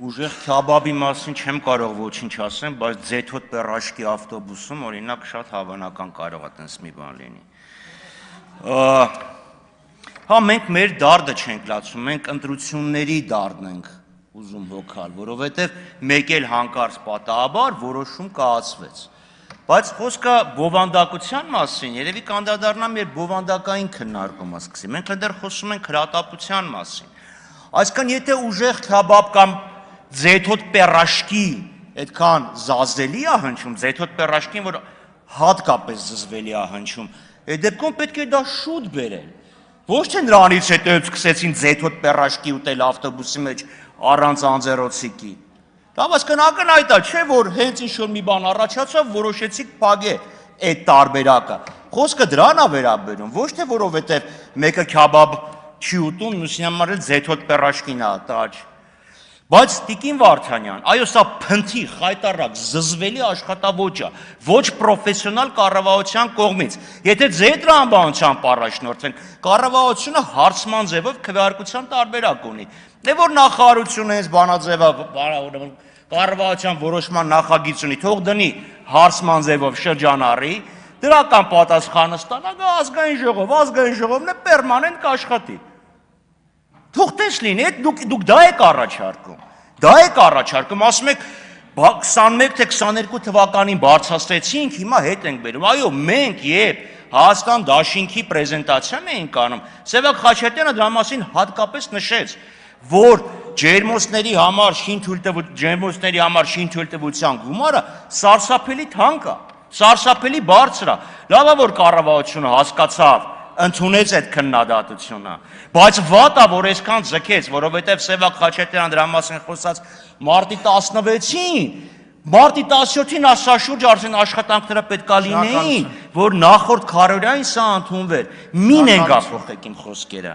Ուժեղ քյաբաբի մասին չեմ կարող ոչինչ ասեմ, բայց ձեթոտ պերաշկի ավտոբուսում օրինակ շատ հավանական կարող է տենց մի բան լինի։ Հա մենք մեր դարդը չենք լացում, մենք ընտրությունների դարդն ենք ուզում հոգալ, որովհետև մեկ էլ հանկարծ պատահաբար որոշում կայացվեց։ Բայց խոսքը բովանդակության մասին, երևի կանդրադառնամ մեր բովանդակային քննարկումը սկսի։ Մենք դեռ խոսում ենք հրատապության մասին։ Այսինքն եթե ուժեղ քյաբաբ կամ ձեթոտ պերաշկի այդքան զազելի է հնչում, ձեթոտ պերաշկին, որ հատկապես զզվելի է հնչում, այդ դեպքում պետք է դա շուտ բերել։ Ոչ թե նրանից հետո սկսեցին ձեթոտ պերաշկի ուտել ավտոբուսի մեջ առանց անձեռոցիկի։ Լավ, այսինքն ակնհայտ է, չէ՞ որ հենց ինչ-որ մի բան առաջացավ, որոշեցիք փակել այդ տարբերակը։ Խոսքը դրան է վերաբերում, ոչ թե որովհետև մեկը քյաբաբ չի ուտում, մյուսի համար էլ ձեթոտ պերաշկին է տաճ։ Բայց Տիկին Վարդանյան, այո, սա փնթի, խայտառակ, զզվելի աշխատավոճ է, ոչ պրոֆեսիոնալ կառավարության կողմից։ Եթե ձեր անբանությամբ առաջնորդվենք, կառավարությունը հարցման ձևով քվեարկության տարբերակ ունի։ Դե որ նախարարությունը այս բանաձևը կառավարության որոշման նախագիծ ունի, թող դնի հարցման ձևով շրջանառի, դրական պատասխանը ստանա, գա ազգային ժողովն է պերմանենտ կաշխատի։ Թող տես լինի, դուք դա եք առաջարկում, ասում եք 21 թե 22 թվականին բարձրացրեցինք, հիմա հետ ենք բերում, այո, մենք երբ Հայաստան դաշինքի պրեզենտացիան էինք անում, Սևակ Խաչատրյանը դրա մասին հատկապես նշեց, որ ջերմոցների համար շինթույլտվության գումարը սարսափելի թանկ է, սարսափելի բարձր է, լավ է, որ կառավարությունը հասկացավ, ընդունեց այդ քննադատությունը, բայց վատ է, որ այսքան ձգեց, որովհետև Սևակ Խաչատրյանը դրա մասին խոսած մարտի 16-ին, մարտի 17-ին ասա շուրջ արդեն աշխատանքները պետք է լինեին, որ նախորդ քարորիային սա ընդունվեր, մին ենք ասողեք իմ խոսքերը։